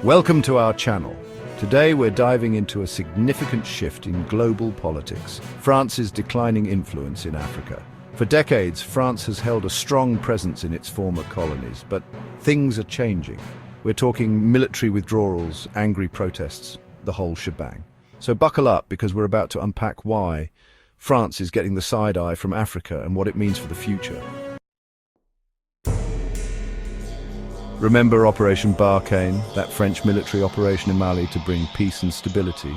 Welcome to our channel. Today we're diving into a significant shift in global politics, France's declining influence in Africa. For decades, France has held a strong presence in its former colonies, but things are changing. We're talking military withdrawals, angry protests, the whole shebang. So buckle up, because we're about to unpack why France is getting the side eye from Africa and what it means for the future. Remember Operation Barkhane, that French military operation in Mali to bring peace and stability?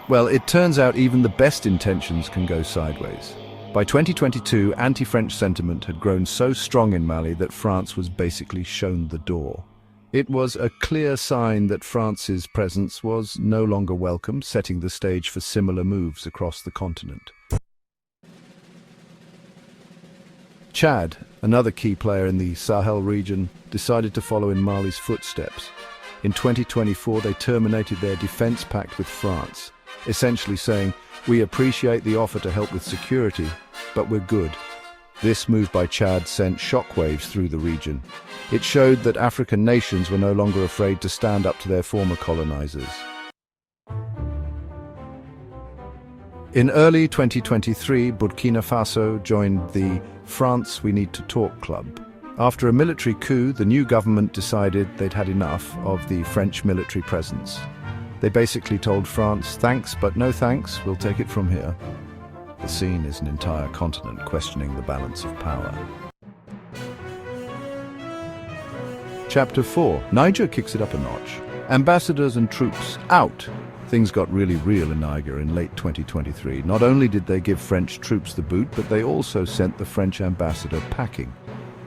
Well, it turns out even the best intentions can go sideways. By 2022, anti-French sentiment had grown so strong in Mali that France was basically shown the door. It was a clear sign that France's presence was no longer welcome, setting the stage for similar moves across the continent. Chad, another key player in the Sahel region, decided to follow in Mali's footsteps. In 2024, they terminated their defense pact with France, essentially saying, "We appreciate the offer to help with security, but we're good." This move by Chad sent shockwaves through the region. It showed that African nations were no longer afraid to stand up to their former colonizers. In early 2023, Burkina Faso joined the France We Need to Talk club. After a military coup, the new government decided they'd had enough of the French military presence. They basically told France, "Thanks, but no thanks, we'll take it from here." The scene is an entire continent questioning the balance of power. Chapter 4. Niger kicks it up a notch. Ambassadors and troops out. Things got really real in Niger in late 2023. Not only did they give French troops the boot, but they also sent the French ambassador packing.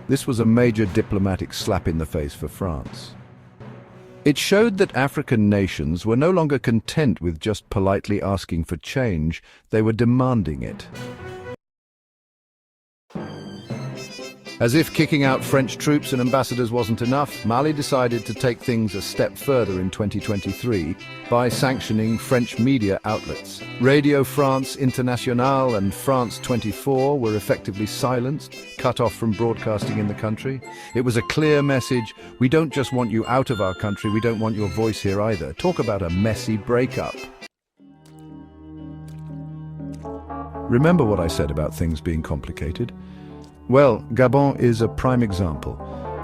This was a major diplomatic slap in the face for France. It showed that African nations were no longer content with just politely asking for change, they were demanding it. As if kicking out French troops and ambassadors wasn't enough, Mali decided to take things a step further in 2023 by sanctioning French media outlets. Radio France Internationale and France 24 were effectively silenced, cut off from broadcasting in the country. It was a clear message: we don't just want you out of our country, we don't want your voice here either. Talk about a messy breakup. Remember what I said about things being complicated? Well, Gabon is a prime example.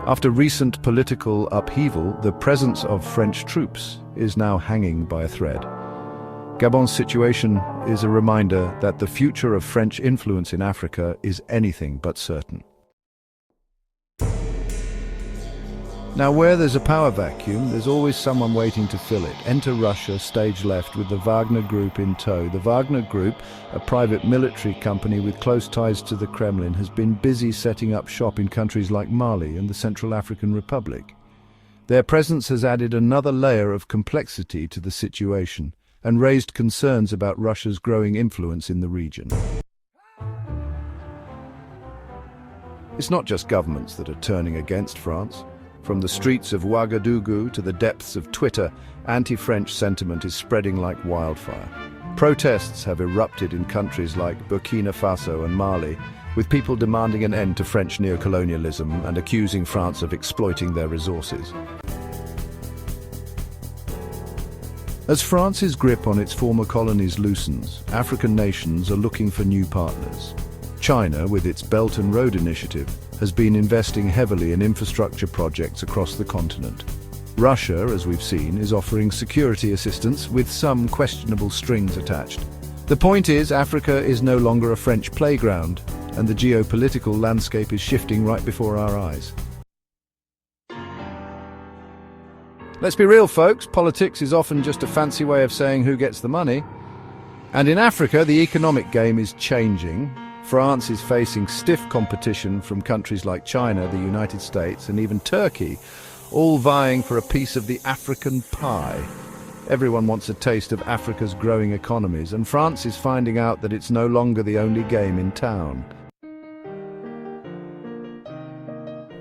After recent political upheaval, the presence of French troops is now hanging by a thread. Gabon's situation is a reminder that the future of French influence in Africa is anything but certain. Now, where there's a power vacuum, there's always someone waiting to fill it. Enter Russia, stage left, with the Wagner Group in tow. The Wagner Group, a private military company with close ties to the Kremlin, has been busy setting up shop in countries like Mali and the Central African Republic. Their presence has added another layer of complexity to the situation and raised concerns about Russia's growing influence in the region. It's not just governments that are turning against France. From the streets of Ouagadougou to the depths of Twitter, anti-French sentiment is spreading like wildfire. Protests have erupted in countries like Burkina Faso and Mali, with people demanding an end to French neocolonialism and accusing France of exploiting their resources. As France's grip on its former colonies loosens, African nations are looking for new partners. China, with its Belt and Road Initiative, has been investing heavily in infrastructure projects across the continent. Russia, as we've seen, is offering security assistance with some questionable strings attached. The point is, Africa is no longer a French playground, and the geopolitical landscape is shifting right before our eyes. Let's be real, folks. Politics is often just a fancy way of saying who gets the money. And in Africa, the economic game is changing. France is facing stiff competition from countries like China, the United States, and even Turkey, all vying for a piece of the African pie. Everyone wants a taste of Africa's growing economies, and France is finding out that it's no longer the only game in town.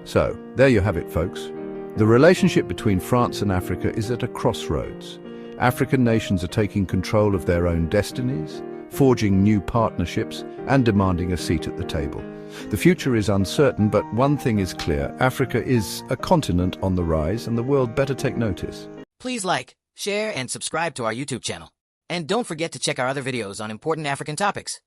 So, there you have it, folks. The relationship between France and Africa is at a crossroads. African nations are taking control of their own destinies, forging new partnerships, and demanding a seat at the table. The future is uncertain, but one thing is clear: Africa is a continent on the rise, and the world better take notice. Please like, share, and subscribe to our YouTube channel. And don't forget to check our other videos on important African topics.